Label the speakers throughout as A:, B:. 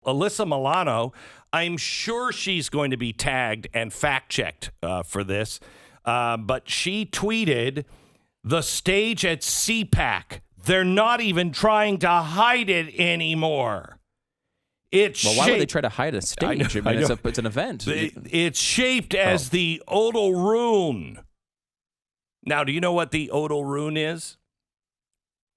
A: Alyssa Milano, I'm sure she's going to be tagged and fact-checked for this, but she tweeted, the stage at CPAC, they're not even trying to hide it anymore.
B: Why would they try to hide a stage? I mean, it's an event.
A: It's shaped as the Odal rune. Now, do you know what the Odal rune is?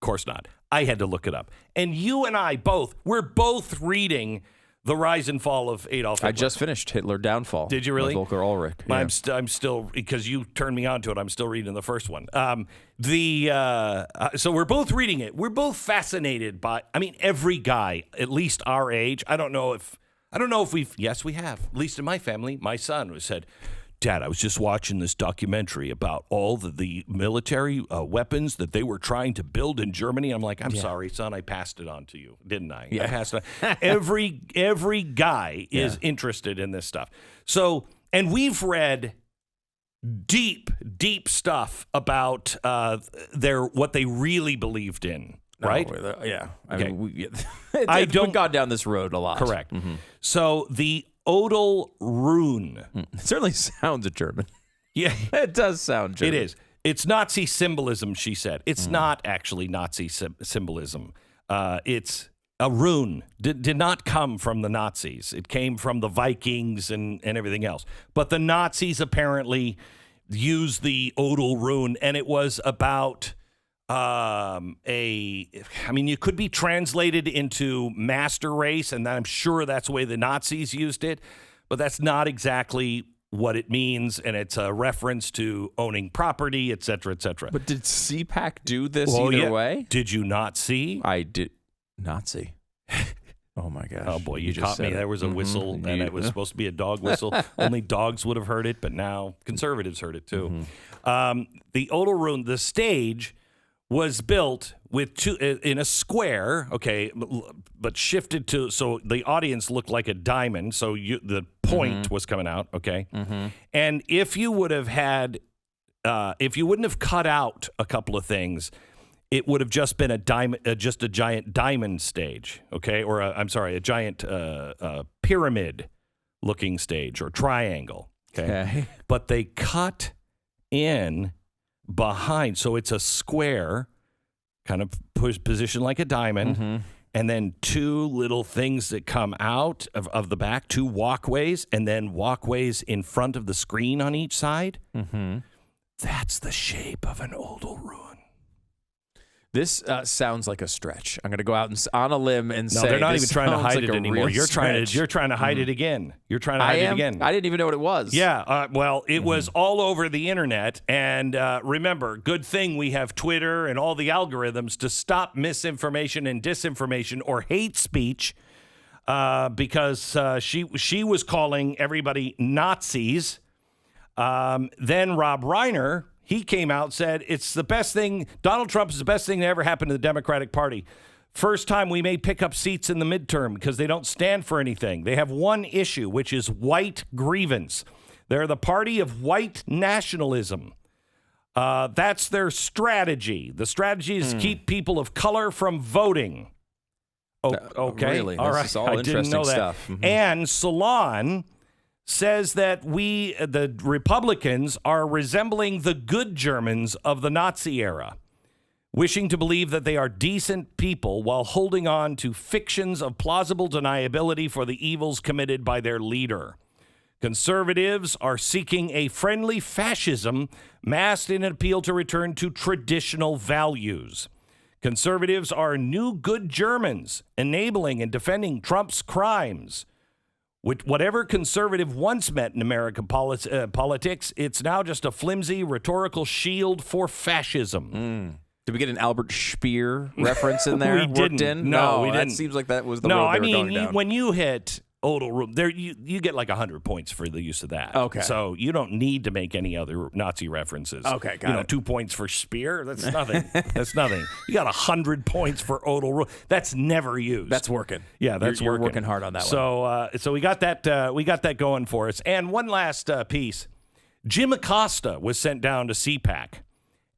A: Of course not. I had to look it up. And you and I we're both reading The Rise and Fall of Adolf Hitler.
B: I just finished Hitler Downfall.
A: Did you really?
B: By Volker Ulrich. Yeah.
A: I'm still, because you turned me on to it, I'm still reading the first one. So we're both reading it. We're both fascinated by, every guy, at least our age, I don't know if yes, we have. At least in my family, my son said, Dad, I was just watching this documentary about all the military weapons that they were trying to build in Germany. I'm like, I'm sorry, son, I passed it on to you, didn't I?
B: Yeah.
A: I passed it on. Every guy is interested in this stuff. So, and we've read deep stuff about what they really believed in, right?
B: Yeah.
A: Okay.
B: We've gone down this road a lot.
A: Correct. Mm-hmm. So the Odal rune.
B: It certainly sounds German.
A: Yeah.
B: It does sound German.
A: It is. It's Nazi symbolism, she said. It's not actually Nazi symbolism. It's a rune. Did not come from the Nazis. It came from the Vikings and everything else. But the Nazis apparently used the Odal rune, and it was about... you could be translated into master race, and I'm sure that's the way the Nazis used it, but that's not exactly what it means, and it's a reference to owning property, et cetera, et cetera.
B: But did CPAC do this either way?
A: Did you not see?
B: I did not see. Oh, my gosh.
A: Oh, boy, you caught me. There was a whistle, and it was supposed to be a dog whistle. Only dogs would have heard it, but now conservatives heard it, too. The Odal rune, the stage... was built with in a square, okay, but shifted so the audience looked like a diamond, so the point was coming out, okay? And if you would have if you wouldn't have cut out a couple of things, it would have just been a giant diamond stage, okay? Or a giant pyramid-looking stage or triangle, okay? But they cut in behind, so it's a square, kind of positioned like a diamond, and then two little things that come out of the back, two walkways, and then walkways in front of the screen on each side. That's the shape of an Odal rune.
B: This sounds like a stretch. I'm going to go out on a limb and say
A: they're not even trying to hide it anymore. You're trying to hide it again. You're trying to hide it again.
B: I didn't even know what it was.
A: Yeah. It was all over the internet. And remember, good thing we have Twitter and all the algorithms to stop misinformation and disinformation or hate speech, because she was calling everybody Nazis. Then Rob Reiner, he came out and said, it's the best thing, Donald Trump is the best thing that ever happened to the Democratic Party. First time we may pick up seats in the midterm because they don't stand for anything. They have one issue, which is white grievance. They're the party of white nationalism. That's their strategy. The strategy is to keep people of color from voting. Okay.
B: Really?
A: All right.
B: This is all
A: I
B: interesting
A: didn't know that.
B: Stuff.
A: And Salon says that the Republicans, are resembling the good Germans of the Nazi era, wishing to believe that they are decent people while holding on to fictions of plausible deniability for the evils committed by their leader. Conservatives are seeking a friendly fascism masked in an appeal to return to traditional values. Conservatives are new good Germans, enabling and defending Trump's crimes. With whatever conservative once meant in American politics, it's now just a flimsy rhetorical shield for fascism.
B: Did we get an Albert Speer reference in there?
A: We didn't. No, we didn't.
B: That seems like that was the road they were going down.
A: When you hit Odal rune, there you get like 100 points for the use of that.
B: Okay.
A: So you don't need to make any other Nazi references.
B: Okay, got it.
A: 2 points for Speer, that's nothing. That's nothing. You got 100 points for Odal rune. That's never used.
B: That's working.
A: Yeah, that's
B: You're
A: working.
B: working hard on that one.
A: So we got that. We got that going for us. And one last piece. Jim Acosta was sent down to CPAC,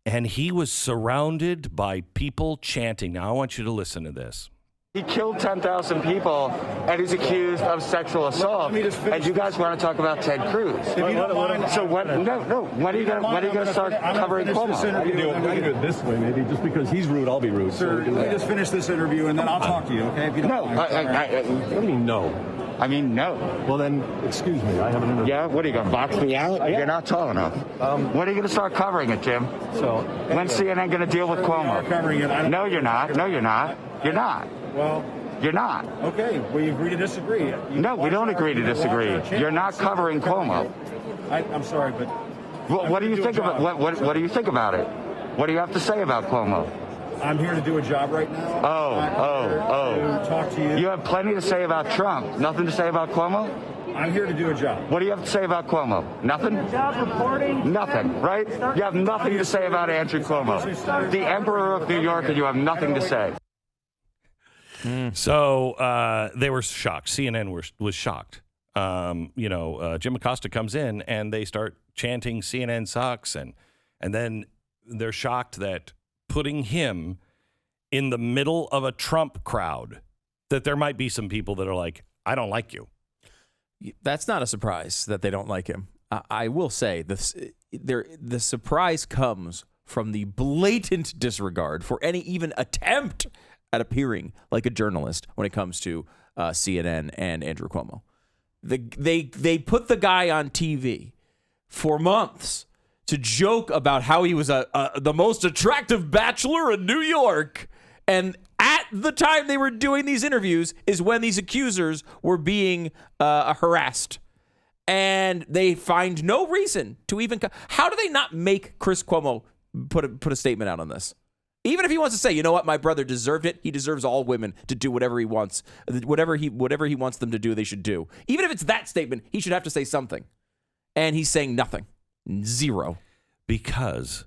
A: and he was surrounded by people chanting. Now I want you to listen to this.
C: He killed 10,000 people, and he's accused of sexual assault. And you guys want to talk about Ted Cruz?
D: If you don't mind,
C: so what? No. When are you going to start covering Cuomo?
D: I can do
E: it this way, maybe. Just because he's rude, I'll be rude.
D: Sir, let me just finish this interview, and then I'll talk to you, okay? If you don't mind.
E: What do you mean, no?
C: I mean, no.
E: Well, then, excuse me. I have an interview.
C: Yeah? What, are you going to box me out?
E: Yeah.
C: You're not tall enough. When are you going to start covering it, Jim?
E: So,
C: When's CNN going to deal with Cuomo?
D: Covering it.
C: No, you're not. No, you're not. You're not.
D: Well,
C: you're not.
D: Okay, we agree to disagree.
C: No, we don't agree to disagree. You're not covering Cuomo.
D: I'm sorry, but
C: what do you think about what do you think about it? What do you have to say about Cuomo?
D: I'm here to do a job right now.
C: To
D: talk to you.
C: You have plenty to say about Trump. Nothing to say about Cuomo?
D: I'm here to do a job.
C: What do you have to say about Cuomo? Nothing?
F: Job reporting.
C: Nothing, right? You have nothing to say about Andrew Cuomo. The Emperor of New York, and you have nothing to say.
A: So they were shocked. CNN was shocked. Jim Acosta comes in and they start chanting CNN sucks. And then they're shocked that putting him in the middle of a Trump crowd, that there might be some people that are like, I don't like you.
B: That's not a surprise that they don't like him. I will say the surprise comes from the blatant disregard for any even attempt at appearing like a journalist when it comes to CNN and Andrew Cuomo. They put the guy on TV for months to joke about how he was the most attractive bachelor in New York. And at the time they were doing these interviews is when these accusers were being harassed. And they find no reason to even... How do they not make Chris Cuomo put a statement out on this? Even if he wants to say, you know what, my brother deserved it. He deserves all women to do whatever he wants. Whatever he wants them to do, they should do. Even if it's that statement, he should have to say something. And he's saying nothing. Zero.
A: Because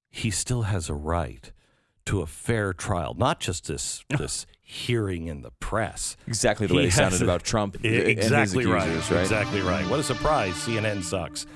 A: he still has a right to a fair trial, not just this hearing in the press.
B: Exactly the way they sounded about Trump.
A: Exactly
B: and his accusers, right?
A: Exactly right. What a surprise. CNN sucks.